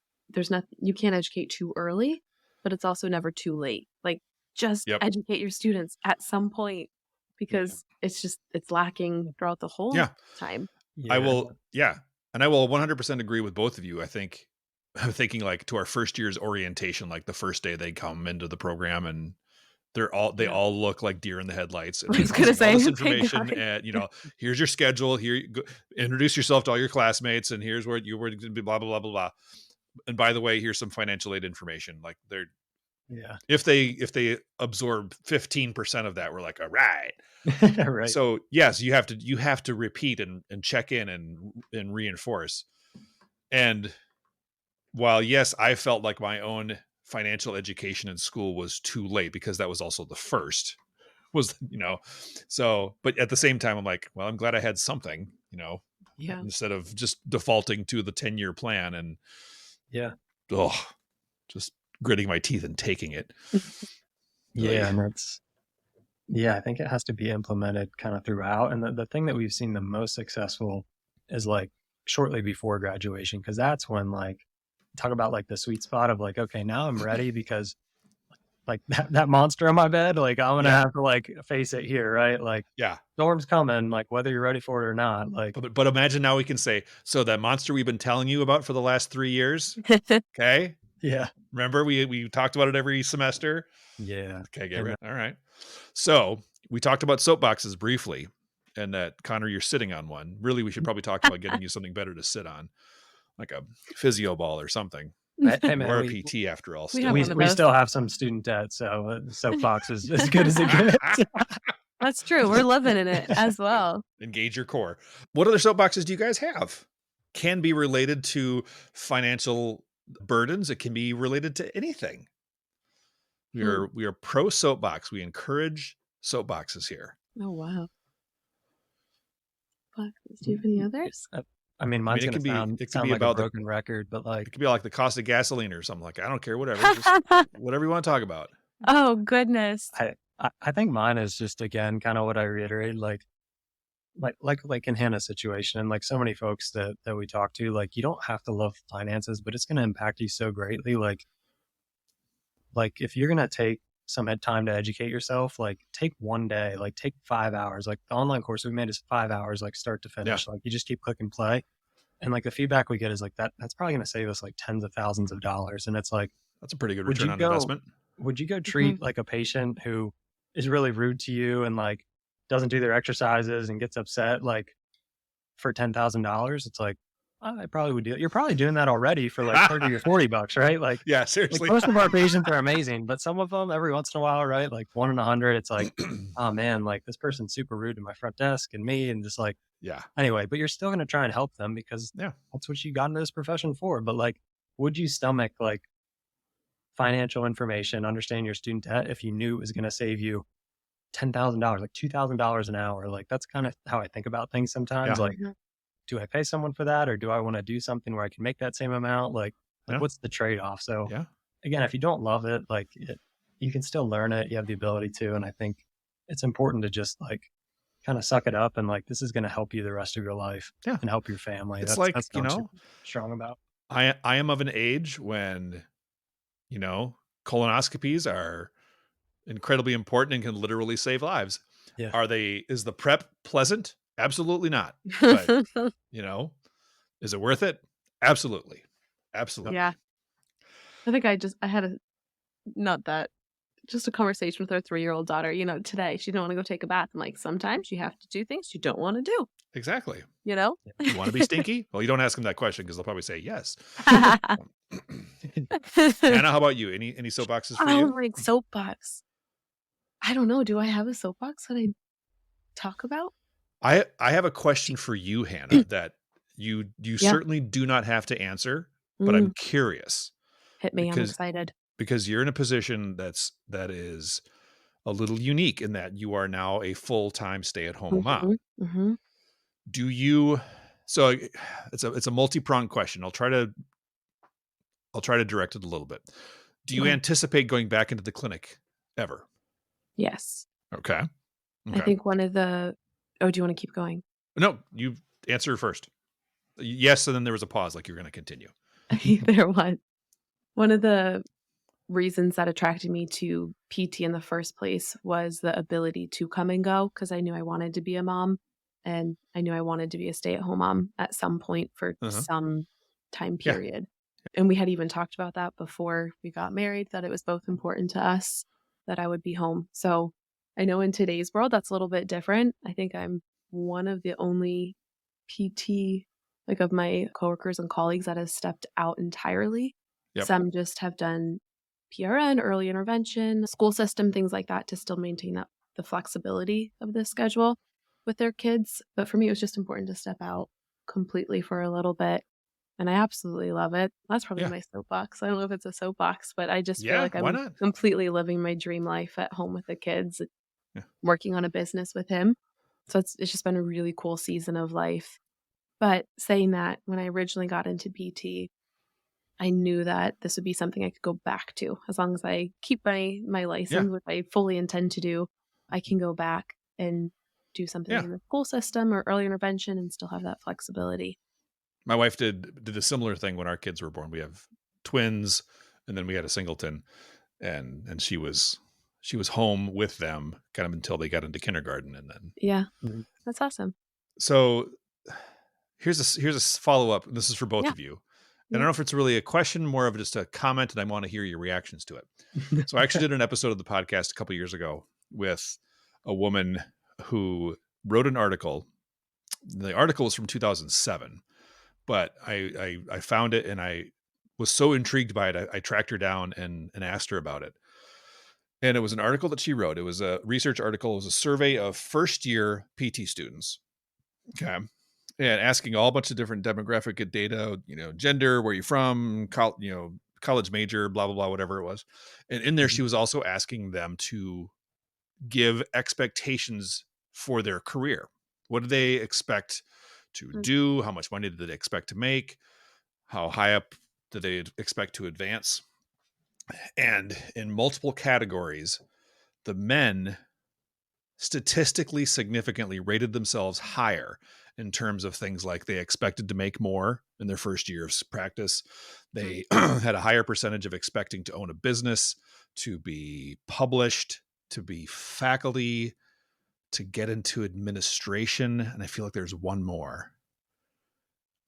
you can't educate too early, but it's also never too late. Like, just educate your students at some point, because it's lacking throughout the whole time. I will 100% agree with both of you. I think I'm thinking like to our first year's orientation, like the first day they come into the program and they all look like deer in the headlights. And I was going to say all this information and here's your schedule. Here, you go, introduce yourself to all your classmates, and here's where you were going to be, blah, blah, blah, blah, blah. And by the way, here's some financial aid information. Like if they absorb 15% of that, we're like, all right. Right. So yes, you have to repeat and check in and reinforce. And while yes, I felt like my own financial education in school was too late, because that was also the first but at the same time, I'm like, well, I'm glad I had something, Yeah. instead of just defaulting to the 10-year plan and just gritting my teeth and taking it. Yeah. And I think it has to be implemented kind of throughout. And the thing that we've seen the most successful is like shortly before graduation, because that's when like talk about like the sweet spot of like, okay, now I'm ready because like that monster on my bed, like I'm gonna have to like face it here, right? Like storm's coming, like whether you're ready for it or not. Like, but imagine now we can say, so that monster we've been telling you about for the last 3 years, okay? Yeah. Remember we talked about it every semester? Yeah. Okay, get ready. All right. So we talked about soapboxes briefly, and that Connor, you're sitting on one. Really, we should probably talk about getting you something better to sit on, like a physio ball or something. Hey, man, or a PT after all. We still have some student debt, so soapbox is as good as it gets. That's true. We're living in it as well. Engage your core. What other soapboxes do you guys have? Can be related to financial burdens. It can be related to anything. We are pro soapbox. We encourage soapboxes here. Oh wow. Do you have any others? I mean, mine's it could be like about a broken record, but like it could be like the cost of gasoline or something. Like I don't care, whatever, just whatever you want to talk about. Oh goodness. I think mine is just again kind of what I reiterated, like in Hannah's situation, and like so many folks that we talk to, like you don't have to love finances, but it's going to impact you so greatly. Like if you're going to take some time to educate yourself, like take one day, like take 5 hours. Like the online course we made is 5 hours, like start to finish. Like you just keep click and play. And like the feedback we get is like that's probably going to save us like tens of thousands of dollars. And it's like, that's a pretty good return on investment. Would you go treat like a patient who is really rude to you and like doesn't do their exercises and gets upset like for $10,000? It's like, I probably would do it. You're probably doing that already for like 30 or 40 bucks, right? Like, yeah, seriously. Like most of our patients are amazing, but some of them every once in a while, right? Like 1 in 100, it's like, oh man, like this person's super rude to my front desk and me, and just like, anyway, but you're still going to try and help them because that's what you got into this profession for. But like, would you stomach like financial information, understand your student debt if you knew it was going to save you $10,000, like $2,000 an hour? Like that's kind of how I think about things sometimes. Like, do I pay someone for that, or do I want to do something where I can make that same amount? Like what's the trade-off? So again, if you don't love it, like you can still learn it. You have the ability to, and I think it's important to just like kind of suck it up and like, this is going to help you the rest of your life and help your family. It's like, that's strong about. I am of an age when, colonoscopies are incredibly important and can literally save lives. Yeah. Is the prep pleasant? Absolutely not. But, is it worth it? Absolutely. Absolutely. Yeah. I think I had just a conversation with our 3-year-old daughter, today. She didn't want to go take a bath. I'm like, sometimes you have to do things you don't want to do. Exactly. You want to be stinky? Well, you don't ask them that question because they'll probably say yes. Hannah, how about you? Any soapboxes for you? Like soapbox. I don't know. Do I have a soapbox that I talk about? I have a question for you, Hannah, that you certainly do not have to answer, but I'm curious. Hit me. I'm excited. Because you're in a position that is a little unique in that you are now a full-time stay-at-home mom. Mm-hmm. Do you? So it's a multi-pronged question. I'll try to direct it a little bit. Do you anticipate going back into the clinic ever? Yes. Okay. I think one of the. Oh, do you want to keep going? No, you answer first. Yes, and then there was a pause, like you're going to continue. There was. One of the reasons that attracted me to PT in the first place was the ability to come and go, because I knew I wanted to be a mom, and I knew I wanted to be a stay-at-home mom at some point for some time period. And we had even talked about that before we got married, that it was both important to us that I would be home. So I know in today's world, that's a little bit different. I think I'm one of the only PT, like of my coworkers and colleagues, that has stepped out entirely. Yep. Some just have done PRN, early intervention, school system, things like that to still maintain the flexibility of the schedule with their kids. But for me, it was just important to step out completely for a little bit. And I absolutely love it. That's probably my soapbox. I don't know if it's a soapbox, but I just feel like I'm completely living my dream life at home with the kids, working on a business with him. So it's just been a really cool season of life. But saying that, when I originally got into PT, I knew that this would be something I could go back to. As long as I keep my license, which I fully intend to do, I can go back and do something in the school system or early intervention and still have that flexibility. My wife did a similar thing when our kids were born. We have twins, and then we had a singleton, and she was home with them kind of until they got into kindergarten, and then that's awesome. So here's a follow up. This is for both of you. I don't know if it's really a question, more of just a comment, and I want to hear your reactions to it. So I actually did an episode of the podcast a couple years ago with a woman who wrote an article. The article was from 2007, but I found it and I was so intrigued by it. I tracked her down and asked her about it. And it was an article that she wrote. It was a research article. It was a survey of first year PT students. Okay. And asking all a bunch of different demographic data, gender, where you're from, college major, blah, blah, blah, whatever it was. And in there, she was also asking them to give expectations for their career. What do they expect to do? How much money did they expect to make? How high up do they expect to advance? And in multiple categories, the men statistically significantly rated themselves higher in terms of things like they expected to make more in their first year of practice. They had a higher percentage of expecting to own a business, to be published, to be faculty, to get into administration. And I feel like there's one more.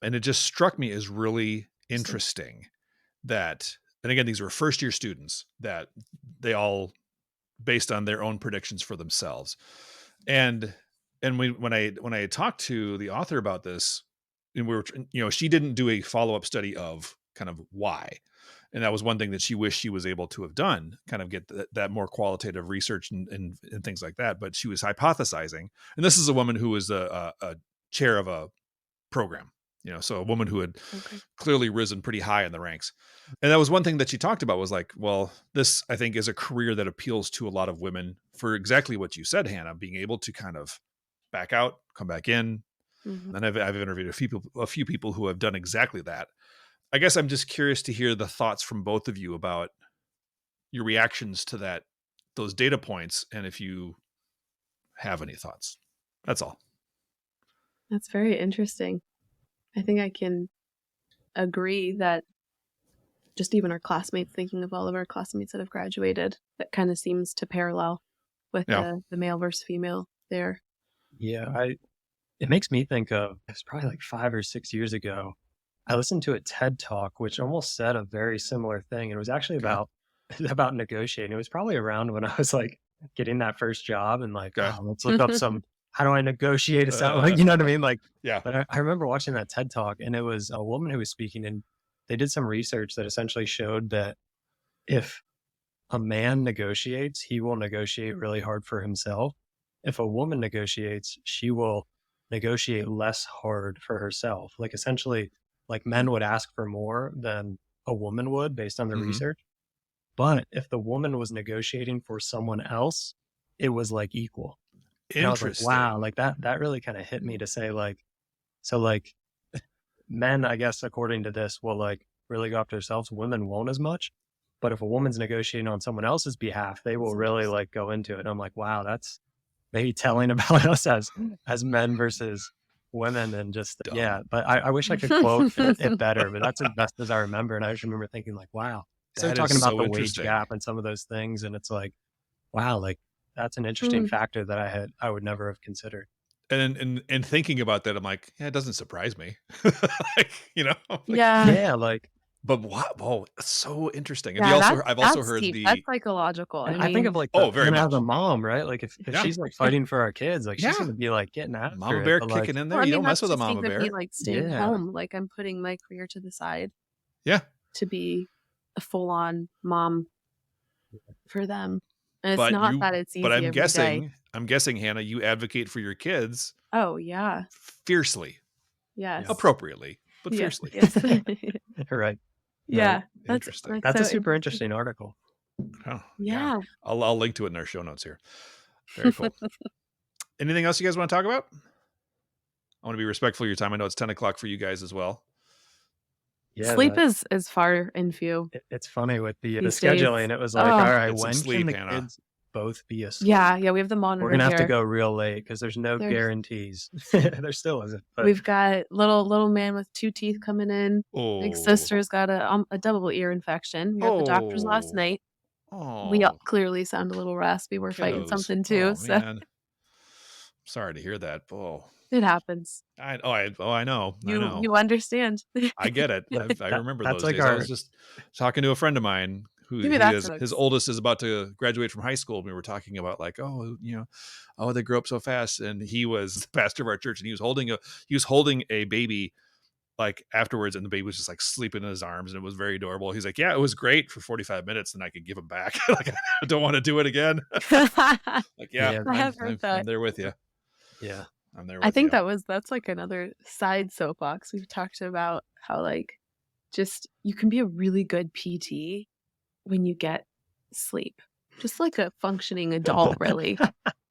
And it just struck me as really interesting that, and again, these were first year students that they all based on their own predictions for themselves. And when I talked to the author about this, and we were, she didn't do a follow-up study of kind of why. And that was one thing that she wished she was able to have done, kind of get that more qualitative research and things like that. But she was hypothesizing. And this is a woman who was a chair of a program, so a woman who had clearly risen pretty high in the ranks. And that was one thing that she talked about was like, well, this I think is a career that appeals to a lot of women for exactly what you said, Hannah, being able to kind of back out, come back in. Mm-hmm. And I've interviewed a few people who have done exactly that. I guess I'm just curious to hear the thoughts from both of you about your reactions to those data points, and if you have any thoughts. That's all. That's very interesting. I think I can agree that just even our classmates, thinking of all of our classmates that have graduated, that kind of seems to parallel with the male versus female there. Yeah, it makes me think of, it was probably like 5 or 6 years ago, I listened to a TED Talk, which almost said a very similar thing. It was actually about negotiating. It was probably around when I was like getting that first job and like, let's look up how do I negotiate a salary? You know what I mean? Like, But I remember watching that TED Talk, and it was a woman who was speaking, and they did some research that essentially showed that if a man negotiates, he will negotiate really hard for himself. If a woman negotiates, she will negotiate less hard for herself. Like essentially, like men would ask for more than a woman would based on the research. But if the woman was negotiating for someone else, it was like equal. And I was like, wow, like that really kind of hit me to say like, so like men, I guess, according to this, will like really go after themselves. Women won't as much. But if a woman's negotiating on someone else's behalf, they will really like go into it. And I'm like, wow, that's maybe telling about us as men versus women. And just, but I wish I could quote it better, but that's as best as I remember. And I just remember thinking like, wow, so talking about the wage gap and some of those things. And it's like, wow, like that's an interesting factor that I would never have considered. And thinking about that, I'm like, it doesn't surprise me. But wow, whoa, it's so interesting. And I've also heard that's psychological. I think of like very much. As a mom, right? Like if she's like fighting for our kids, like she's gonna be like getting after Mama bear kicking in there. You don't mess with a mama bear. Me, like staying home, like I'm putting my career to the side. Yeah. To be a full-on mom for them, and it's not that it's easy. But I'm guessing, Hannah, you advocate for your kids. Oh yeah. Fiercely. Yes. Appropriately, but fiercely. Yes. Right. Yeah, that's interesting. That's a super interesting article. Oh, yeah. I'll link to it in our show notes here. Very cool. Anything else you guys want to talk about? I want to be respectful of your time. I know it's 10 o'clock for you guys as well. Yeah, sleep is far and few. It's funny with the scheduling. It was like, all right, when can the kids both be asleep? Yeah, we have the monitor. We're gonna have to go real late because there's no guarantees. There still isn't. But. We've got little man with 2 teeth coming in. Big sister's got a double ear infection. We were at the doctor's last night. We all clearly sound a little raspy. We're fighting something too. So. Man. Sorry to hear that. It happens. I know. You understand. I get it. I remember those days. I was just talking to a friend of mine who his oldest is about to graduate from high school. And we were talking about like, they grow up so fast. And he was the pastor of our church, and he was holding a baby like afterwards, and the baby was just like sleeping in his arms, and it was very adorable. He's like, yeah, it was great for 45 minutes, and I could give him back. Like, I don't want to do it again. Like, yeah, I have heard that. I'm there with you. Yeah. I'm there with I think you. That's like another side soapbox. We've talked about how like just you can be a really good PT when you get sleep. Just like a functioning adult, really.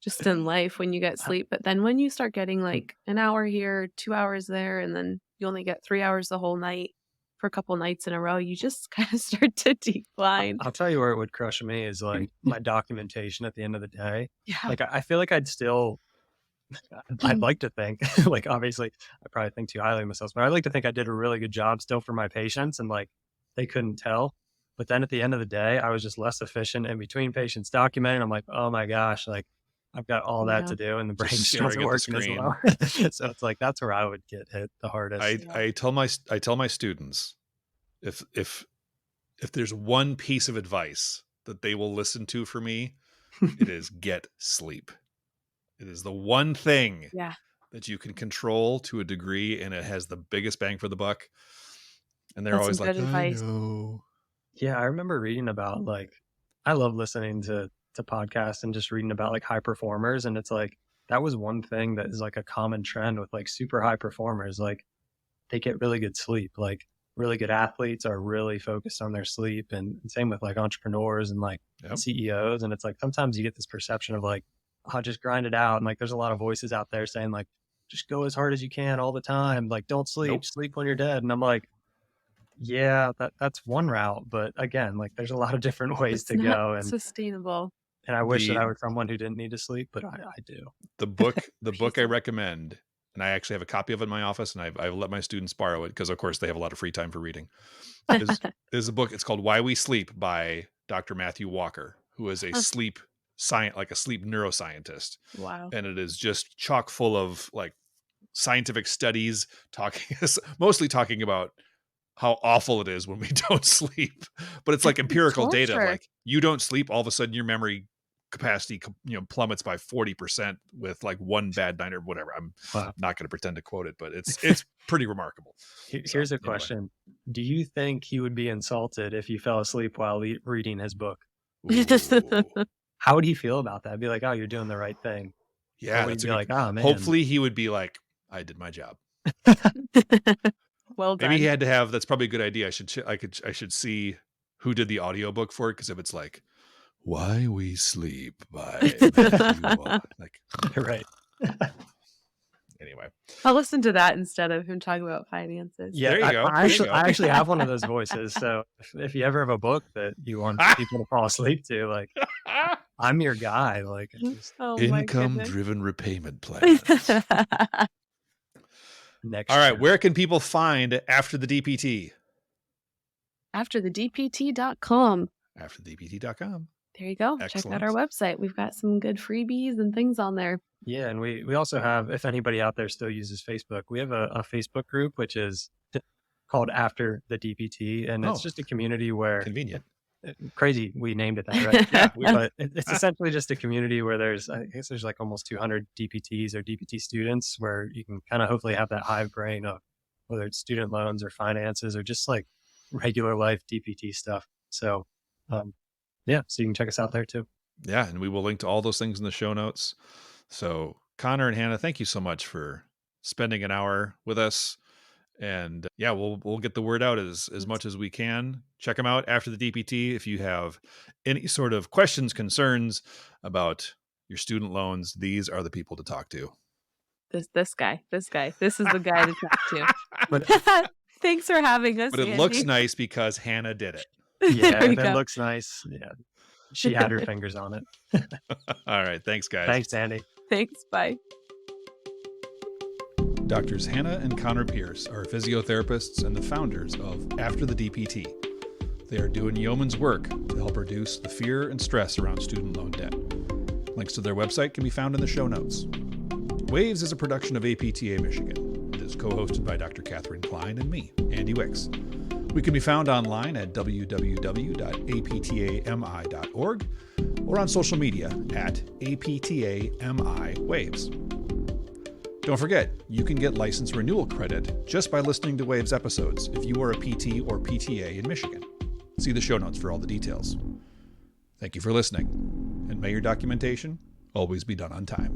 Just in life when you get sleep. But then when you start getting like an hour here, 2 hours there, and then you only get 3 hours the whole night for a couple nights in a row, you just kind of start to decline. I'll tell you where it would crush me is like my documentation at the end of the day. Yeah. Like I feel like I'd like to think, like obviously I probably think too highly of myself, but I like to think I did a really good job still for my patients, and like they couldn't tell. But then at the end of the day, I was just less efficient in between patients documenting. I'm like, oh my gosh, like I've got all that to do, and the brain just doesn't work as well. So it's like that's where I would get hit the hardest. I tell my students, if there's one piece of advice that they will listen to for me, it is get sleep. It is the one thing that you can control to a degree, and it has the biggest bang for the buck. And they're always like, I know. Yeah, I remember reading about like, I love listening to podcasts and just reading about like high performers. And it's like, that was one thing that is like a common trend with like super high performers. Like they get really good sleep. Like really good athletes are really focused on their sleep, and same with like entrepreneurs and like CEOs. And it's like, sometimes you get this perception of like, I'll just grind it out. And like, there's a lot of voices out there saying like, just go as hard as you can all the time. Like, don't sleep, sleep when you're dead. And I'm like, yeah, that's one route. But again, like there's a lot of different ways to go, and sustainable. And I wish that I were someone who didn't need to sleep, but I do. The book I recommend, and I actually have a copy of it in my office, and I've let my students borrow it because of course they have a lot of free time for reading. Is a book. It's called Why We Sleep by Dr. Matthew Walker, who is a sleep neuroscientist. Wow. And it is just chock full of like scientific studies mostly talking about how awful it is when we don't sleep, but it's like empirical data. Like you don't sleep, all of a sudden your memory capacity, plummets by 40% with like one bad night or whatever. I'm not going to pretend to quote it, but it's pretty remarkable. Here's a question. Do you think he would be insulted if you fell asleep while reading his book? How would he feel about that? Be like, oh, you're doing the right thing. Yeah. He'd be like, oh man. Hopefully he would be like, I did my job. Well done. Maybe he had to have, that's probably a good idea. I should see who did the audiobook for it. Cause if it's like Why We Sleep by Matthew, like, right. Anyway, I'll listen to that instead of him talking about finances. Yeah, there you go. I actually have one of those voices. So if you ever have a book that you want people to fall asleep to, like, I'm your guy. Like, income-driven repayment plan. All right, where can people find After the DPT? AfterTheDPT.com. AfterTheDPT.com. There you go. Excellent. Check out our website. We've got some good freebies and things on there. Yeah, and we also have, if anybody out there still uses Facebook, we have a Facebook group which is called After the DPT, and it's just a community where convenient. Crazy, we named it that, right? Yeah, but it's essentially just a community where there's like almost 200 DPTs or DPT students, where you can kind of hopefully have that hive brain of whether it's student loans or finances or just like regular life DPT stuff. So, so you can check us out there too. Yeah, and we will link to all those things in the show notes. So Connor and Hannah, thank you so much for spending an hour with us. And we'll get the word out as much as we can. Check them out After the DPT. If you have any sort of questions, concerns about your student loans, these are the people to talk to. this guy. This is the guy to talk to. But thanks for having us. But it looks nice because Hannah did it. Yeah, it looks nice. Yeah, she had her fingers on it. All right, thanks, guys. Thanks, Andy. Thanks, bye. Doctors Hannah and Connor Pierce are physiotherapists and the founders of After the DPT. They are doing yeoman's work to help reduce the fear and stress around student loan debt. Links to their website can be found in the show notes. Waves is a production of APTA Michigan. It is co-hosted by Dr. Catherine Klein and me, Andy Wicks. We can be found online at www.aptami.org or on social media at APTAMI-Waves. Don't forget, you can get license renewal credit just by listening to Waves episodes if you are a PT or PTA in Michigan. See the show notes for all the details. Thank you for listening, and may your documentation always be done on time.